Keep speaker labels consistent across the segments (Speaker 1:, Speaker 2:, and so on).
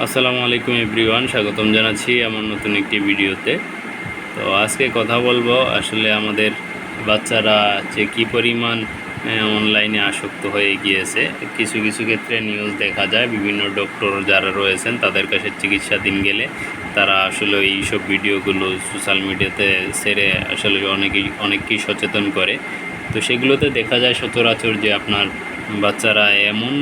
Speaker 1: আসসালামু আলাইকুম এভরিওয়ান, স্বাগতম জানাচ্ছি আমার নতুন একটি ভিডিওতে। তো আজকে কথা বলবো আসলে আমাদের বাচ্চারা যে কী পরিমাণ অনলাইনে আসক্ত হয়ে গিয়েছে। কিছু কিছু ক্ষেত্রে নিউজ দেখা যায় বিভিন্ন ডক্টর যারা রয়েছেন তাদের কাছে চিকিৎসাধীন গেলে তারা আসলে এইসব ভিডিওগুলো সোশ্যাল মিডিয়াতে ছেড়ে আসলে অনেককেই সচেতন করে। তো সেগুলোতে দেখা যায় সচরাচর যে আপনার বাচ্চারা এমন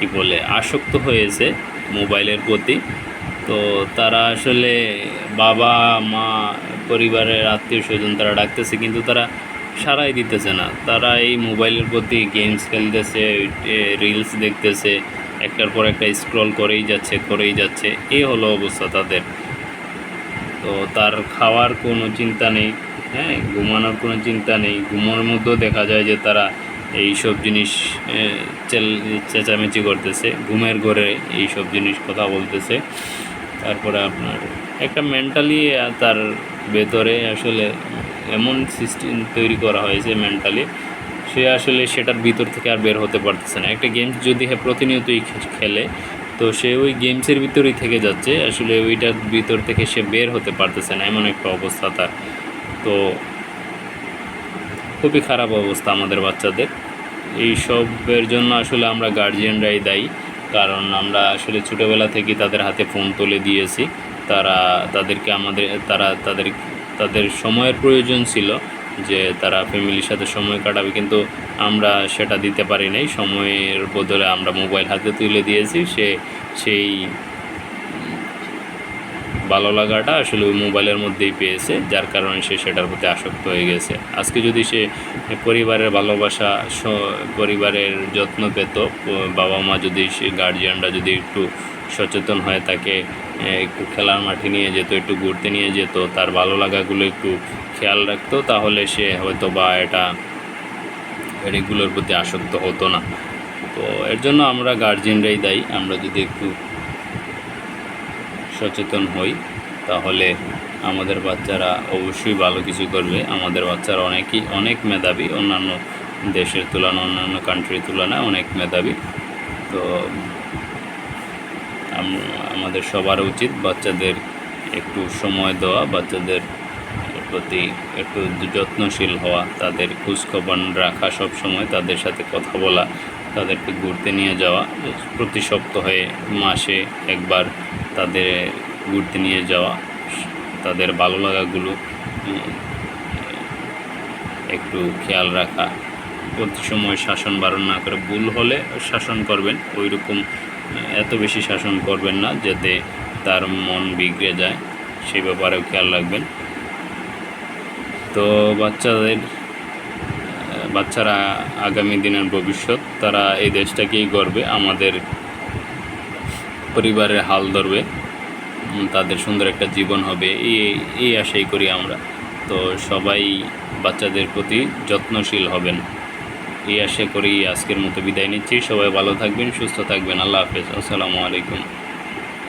Speaker 1: কি বলে আসক্ত হয়েছে মোবাইলের প্রতি। তো তারা আসলে বাবা মা পরিবারের আত্মীয় স্বজন তারা ডাকতেছে কিন্তু তারা সাড়াই দিতেছে না। তারা এই মোবাইলের প্রতি গেমস খেলতেছে, রিলস দেখতেছে, একটার পর একটা স্ক্রল করেই যাচ্ছে। এই হলো অবস্থা তাদের। তো তার খাওয়ার কোনো চিন্তা নেই, হ্যাঁ, ঘুমানোর কোনো চিন্তা নেই। ঘুমানোর মধ্যেও দেখা যায় যে তারা এইসব জিনিস চেঁচামেচি করতেছে, ঘুমের ঘরে এইসব জিনিস কথা বলতেছে। তারপরে আপনার একটা মেন্টালি তার ভেতরে আসলে এমন সিস্টেম তৈরি করা হয়েছে মেন্টালি, সে আসলে সেটার ভিতর থেকে আর বের হতে পারতেছে না। একটা গেমস যদি প্রতিনিয়তই খেলে তো সে ওই গেমসের ভিতরেই থেকে যাচ্ছে, আসলে ওইটার ভিতর থেকে সে বের হতে পারতেছে না, এমন একটা অবস্থা তার। তো খুবই খারাপ অবস্থা আমাদের বাচ্চাদের। এই সবের জন্য আসলে আমরা গার্জিয়ানরাই দায়ী, কারণ আমরা আসলে ছোটোবেলা থেকেই তাদের হাতে ফোন তুলে দিয়েছি। তাদের সময়ের প্রয়োজন ছিল যে তারা ফ্যামিলির সাথে সময় কাটাবে, কিন্তু আমরা সেটা দিতে পারি নাই। সময়ের বদলে আমরা মোবাইল হাতে তুলে দিয়েছি। সেই ভালো লাগাটা আসলে ওই মোবাইলের মধ্যেই পেয়েছে, যার কারণে সে সেটার প্রতি আসক্ত হয়ে গেছে। আজকে যদি সে পরিবারের ভালোবাসা, পরিবারের যত্ন পেত, বাবা মা যদি সে গার্জিয়ানরা যদি একটু সচেতন হয়ে তাকে একটু খেলার মাঠে নিয়ে যেত, একটু ঘুরতে নিয়ে যেত, তার ভালো লাগাগুলো একটু খেয়াল রাখতো, তাহলে সে হয়তো বা এগুলোর প্রতি আসক্ত হতো না। তো এর জন্য আমরা গার্জিয়ানরাই দায়ী। আমরা যদি একটু সচেতন হই তাহলে আমাদের বাচ্চারা অবশ্যই ভালো কিছু করবে। আমাদের বাচ্চারা অনেক মেধাবী, অন্যান্য দেশের তুলনায়, অন্যান্য কান্ট্রির তুলনায় অনেক মেধাবী। তো আমাদের সবার উচিত বাচ্চাদের একটু সময় দেওয়া, বাচ্চাদের প্রতি একটু যত্নশীল হওয়া, তাদের খোঁজখবর রাখা, সব সময় তাদের সাথে কথা বলা, তাদেরকে ঘুরতে নিয়ে যাওয়া, প্রতি সপ্তাহে মাসে একবার তাদের ঘুরতে নিয়ে যাওয়া, তাদের ভালো লাগাগুলো একটু খেয়াল রাখা, প্রতি সময় শাসন বারণ না করে, ভুল হলে শাসন করবেন, ওই রকম এত বেশি শাসন করবেন না যাতে তার মন বিগড়ে যায়, সেই ব্যাপারেও খেয়াল রাখবেন। তো বাচ্চারা আগামী দিনের ভবিষ্যৎ, তারা এই দেশটাকেই গড়বে, আমাদের পরিবারের হাল ধরবে, তাদের সুন্দর একটা জীবন হবে, এই আশাই করি আমরা। তো সবাই বাচ্চাদের প্রতি যত্নশীল হবেন, এই আশা করি আজকের মতো বিদায় নিচ্ছি। সবাই ভালো থাকবেন, সুস্থ থাকবেন। আল্লাহ হাফেজ। আসসালামু আলাইকুম।